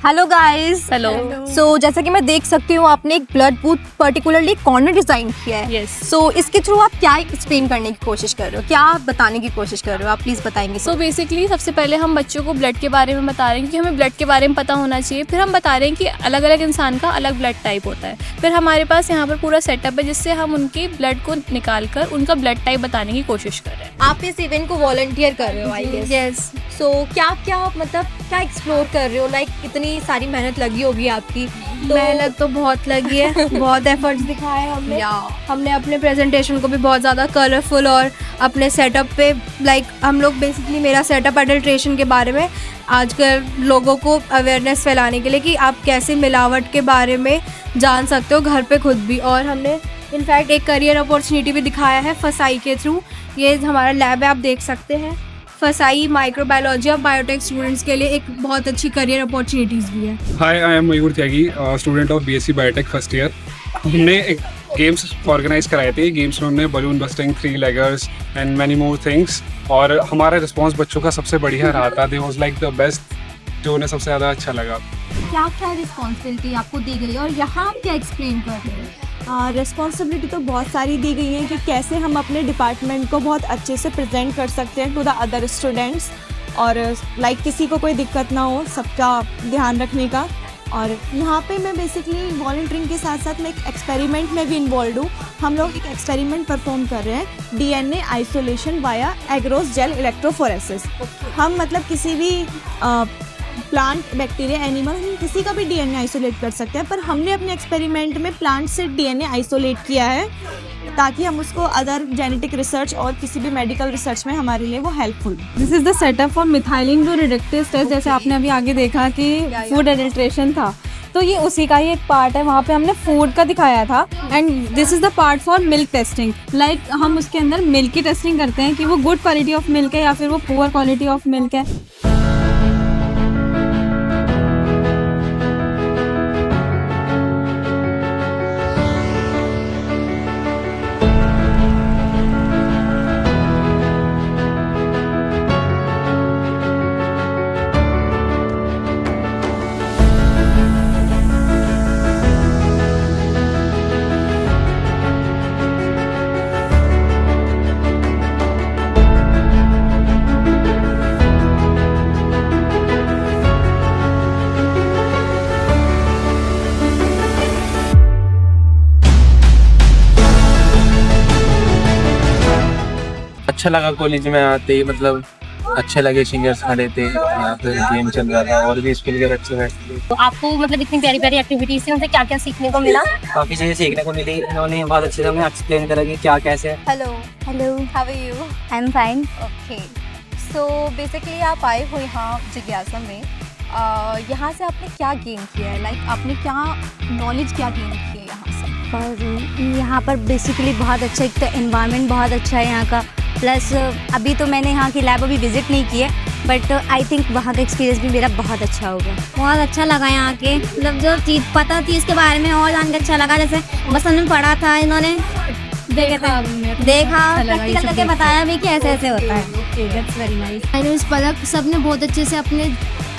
Hello guys. Hello. सो जैसा कि मैं देख सकती हूँ आपने एक blood booth particularly corner design किया है। Yes. सो इसके थ्रू आप क्या एक्सप्लेन करने की कोशिश कर रहे हो, क्या आप बताने की कोशिश कर रहे हो, आप प्लीज बताएंगे। सो बेसिकली सबसे पहले हम बच्चों को ब्लड के बारे में बता रहे हैं कि हमें ब्लड के बारे में पता होना चाहिए। फिर हम बता रहे हैं कि अलग अलग इंसान का अलग ब्लड टाइप होता है। फिर हमारे पास यहाँ पर पूरा सेटअप है जिससे हम उनकी ब्लड को निकाल कर उनका ब्लड टाइप बताने की कोशिश कर रहे हैं। आप इस इवेंट को वॉलंटियर कर रहे हो आई गेस। यस। सो क्या क्या मतलब क्या एक्सप्लोर कर रहे हो, लाइक इतनी सारी मेहनत लगी होगी आपकी। मेहनत तो बहुत लगी है, बहुत एफर्ट्स दिखाए हमने। हमने अपने प्रेजेंटेशन को भी बहुत ज़्यादा कलरफुल और अपने सेटअप पे लाइक हम लोग बेसिकली मेरा सेटअप अडल्ट्रेशन के बारे में आजकल लोगों को अवेयरनेस फैलाने के लिए कि आप कैसे मिलावट के बारे में जान सकते हो घर पे खुद भी। और हमने इनफैक्ट एक करियर अपॉर्चुनिटी भी दिखाया है फसाई के थ्रू। ये हमारा लैब है, आप देख सकते हैं। फसाई माइक्रोबायोलॉजी और बायोटेक स्टूडेंट्स के लिए एक बहुत अच्छी करियर अपॉर्चुनिटीज़ भी है। Hi, I am Mayur Tyagi, student of BSc biotech first year. हमने एक गेम्स ऑर्गेनाइज कराए थे। गेम्स में हमने balloon bursting, 3 leggers and many more things. और हमारा रिस्पांस बच्चों का सबसे बढ़िया रहा था। They was like the best, जो उन्हें सबसे ज़्यादा अच्छा लगा। क्या क्या रिस्पॉन्सिबिलिटी आपको दी गई और यहाँ आप क्या एक्सप्लेन कर रहे हो। रिस्पॉन्सिबिलिटी तो बहुत सारी दी गई है कि कैसे हम अपने डिपार्टमेंट को बहुत अच्छे से प्रेजेंट कर सकते हैं टू द अदर स्टूडेंट्स, और लाइक किसी को कोई दिक्कत ना हो, सबका ध्यान रखने का। और यहाँ पे मैं बेसिकली वॉलंटियरिंग के साथ साथ मैं एक एक्सपेरिमेंट में भी इन्वॉल्व हूँ। हम लोग एक एक्सपेरिमेंट परफॉर्म कर रहे हैं, DNA isolation via agarose gel electrophoresis. हम मतलब किसी भी प्लांट, बैक्टीरिया, एनिमल, हम किसी का भी डीएनए आइसोलेट कर सकते हैं, पर हमने अपने एक्सपेरिमेंट में प्लांट से डीएनए आइसोलेट किया है ताकि हम उसको अदर जेनेटिक रिसर्च और किसी भी मेडिकल रिसर्च में हमारे लिए वो helpful. This is the setup for methylene to reductase test. जैसे आपने अभी आगे देखा कि फूड एडल्ट्रेशन था, तो ये उसी का ही एक पार्ट है। वहाँ पे हमने फूड का दिखाया था। And this is the part for milk testing. Like हम उसके अंदर मिल्क की टेस्टिंग करते हैं कि वो गुड क्वालिटी ऑफ मिल्क है या फिर वो पुअर क्वालिटी ऑफ मिल्क है। अच्छा लगा कॉलेज में आते ही, मतलब अच्छे लगे, सिंगर्स खड़े थे, यहाँ पे गेम चल रहा था और भी स्कूल के बच्चे बैठे। तो आपको मतलब इतनी प्यारी प्यारी एक्टिविटीज से उनसे क्या क्या सीखने को मिला। काफ़ी चीज़ें सीखने को मिली। इन्होंने बहुत अच्छे से हमें एक्सप्लेन करा कि क्या कैसे है। Hello hello, how are you. I am fine. Okay, so basically आप आए हो यहाँ जिज्ञासा में। यहाँ से आपने क्या गेन किया है, लाइक आपने क्या नॉलेज क्या गेन की है यहाँ से। और यहाँ पर बेसिकली बहुत अच्छा, एक तो एनवायरनमेंट बहुत अच्छा है यहाँ का। प्लस अभी तो मैंने यहाँ की लैब अभी विज़िट नहीं की है, बट आई थिंक वहाँ का एक्सपीरियंस भी मेरा बहुत अच्छा होगा। बहुत अच्छा लगा यहाँ के, मतलब जो चीज़ पता थी इसके बारे में और जान के अच्छा लगा। जैसे बस हमने पढ़ा था, इन्होंने देखा प्रैक्टिकल करके बताया भी कि ऐसे ऐसे होता है। That's very nice. पलक सब ने बहुत अच्छे से अपने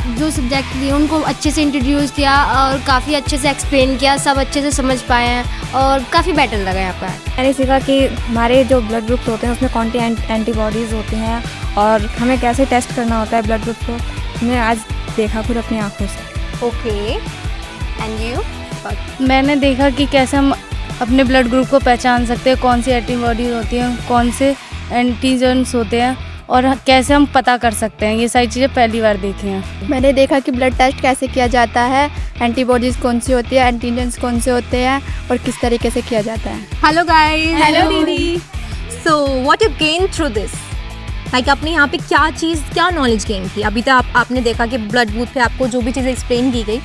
जो सब्जेक्ट लिए उनको अच्छे से इंट्रोड्यूस किया और काफ़ी अच्छे से एक्सप्लेन किया, सब अच्छे से समझ पाए हैं और काफ़ी बेटर लगा यहाँ पर। मैंने सीखा कि हमारे जो ब्लड ग्रुप्स होते हैं उसमें कौन सी एंटीबॉडीज़ होती हैं और हमें कैसे टेस्ट करना होता है ब्लड ग्रुप को। मैंने आज देखा खुद अपनी आँखों से। Okay, and you. मैंने देखा कि कैसे हम अपने ब्लड ग्रुप को पहचान सकते हैं, कौन सी एंटीबॉडीज होती हैं, कौन से एंटीजन्स होते हैं और कैसे हम पता कर सकते हैं। ये सारी चीज़ें पहली बार देखी हैं। मैंने देखा कि ब्लड टेस्ट कैसे किया जाता है, एंटीबॉडीज़ कौन सी होती है, एंटीजेंस कौन से होते हैं और किस तरीके से किया जाता है। Hello guys. हेलो दीदी। So what you gain through this, like आपने यहाँ पे क्या चीज़, क्या नॉलेज गेन की। अभी तक आपने देखा कि ब्लड बूथ पे आपको जो भी चीज़ें एक्सप्लेन की गई,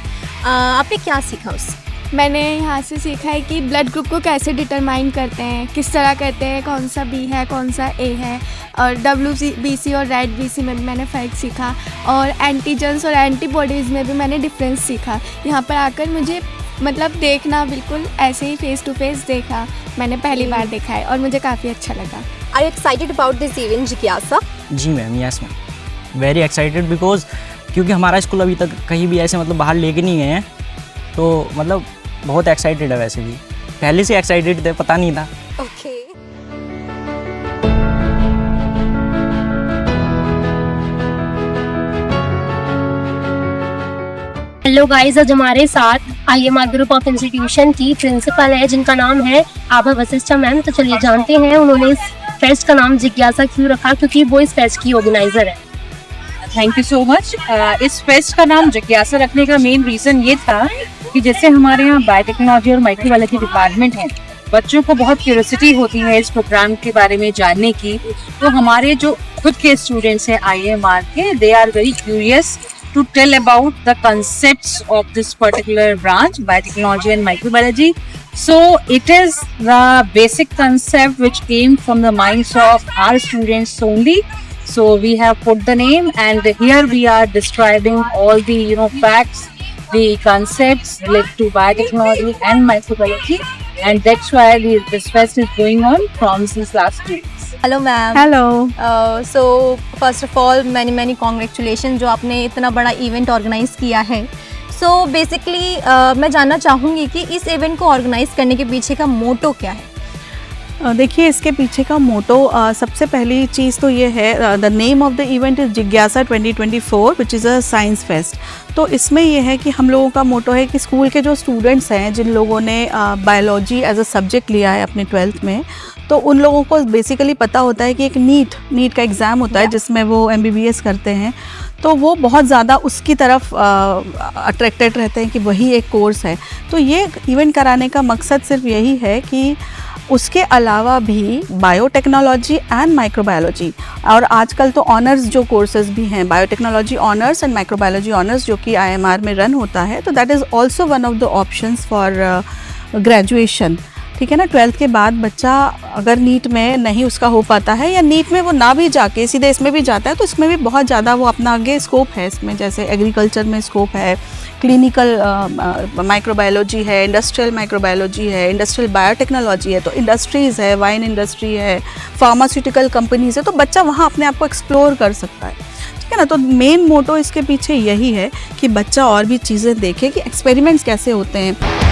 आपने क्या सीखा उससे। मैंने यहाँ से सीखा है कि ब्लड ग्रुप को कैसे डिटरमाइन करते हैं, किस तरह करते हैं, कौन सा बी है कौन सा ए है, और WBC और रेड BC में भी मैंने फ़र्क सीखा, और एंटीजेंस और एंटीबॉडीज़ में भी मैंने डिफरेंस सीखा। यहाँ पर आकर मुझे मतलब देखना बिल्कुल ऐसे ही फेस टू फेस देखा, मैंने पहली बार देखा है और मुझे काफ़ी अच्छा लगा। Are you excited about this event जिज्ञासा? जी ma'am, yes ma'am, very excited because क्योंकि हमारा स्कूल अभी तक कहीं भी ऐसे मतलब बाहर लेके नहीं गए हैं, तो मतलब बहुत एक्साइटेड है। वैसे भी पहले से एक्साइटेड थे, पता नहीं था। ओके हेलो गाइस, आज हमारे साथ IMR ग्रुप ऑफ इंस्टीट्यूशन की प्रिंसिपल है जिनका नाम है आभा वशिष्ठा मैम। तो चलिए जानते हैं उन्होंने इस फेस्ट का नाम जिज्ञासा क्यों रखा, क्योंकि वो इस फेस्ट की ऑर्गेनाइजर है। Thank you so much. इस फेस्ट का नाम जिज्ञासा रखने का मेन रीज़न ये था कि जैसे हमारे यहाँ बायोटेक्नोलॉजी और माइक्रोबायोलॉजी डिपार्टमेंट है, बच्चों को बहुत क्यूरियोसिटी होती है इस प्रोग्राम के बारे में जानने की। तो हमारे जो खुद के स्टूडेंट्स हैं IMR के, they are very curious to tell about the concepts of this particular branch, biotechnology and microbiology. So it is the basic concept which came from the minds of our students only. So we have put the name, and here we are describing all the facts, the concepts related to biotechnology and microbiology, and that's why this fest is going on from since last 2 weeks. Hello ma'am. Hello. So first of all many congratulation जो आपने इतना बड़ा event organise किया है। So basically मैं जानना चाहूँगी कि इस इवेंट को ऑर्गेनाइज़ करने के पीछे का मोटो क्या है? देखिए, इसके पीछे का मोटो सबसे पहली चीज़ तो ये है, the name of the event is जिज्ञासा 2024 which is a science fest. तो इसमें ये है कि हम लोगों का मोटो है कि स्कूल के जो स्टूडेंट्स हैं, जिन लोगों ने बायोलॉजी एज अ सब्जेक्ट लिया है अपने 12th में, तो उन लोगों को बेसिकली पता होता है कि एक नीट का एग्ज़ाम होता है जिसमें वो MBBS करते हैं। तो वो बहुत ज़्यादा उसकी तरफ अट्रैक्टेड रहते हैं कि वही एक कोर्स है। तो ये इवेंट कराने का मकसद सिर्फ यही है कि उसके अलावा भी बायोटेक्नोलॉजी एंड माइक्रोबायोलॉजी, और आजकल तो ऑनर्स जो कोर्सेज भी हैं, biotechnology honours and microbiology honours, जो कि IMR में रन होता है, तो that is also one of the options for graduation. ठीक है ना। 12th के बाद बच्चा अगर नीट में नहीं उसका हो पाता है, या नीट में वो ना भी जाके सीधे इसमें भी जाता है, तो इसमें भी बहुत ज़्यादा वो अपना आगे स्कोप है इसमें। जैसे एग्रीकल्चर में स्कोप है, क्लिनिकल माइक्रोबायोलॉजी है, इंडस्ट्रियल माइक्रोबायोलॉजी है, इंडस्ट्रियल बायोटेक्नोलॉजी है, तो इंडस्ट्रीज़ है, वाइन इंडस्ट्री है, फार्मास्यूटिकल कंपनीज़ है, तो बच्चा वहाँ अपने आप को एक्सप्लोर कर सकता है। ठीक है ना। तो मेन मोटो इसके पीछे यही है कि बच्चा और भी चीज़ें देखे कि एक्सपेरिमेंट्स कैसे होते हैं।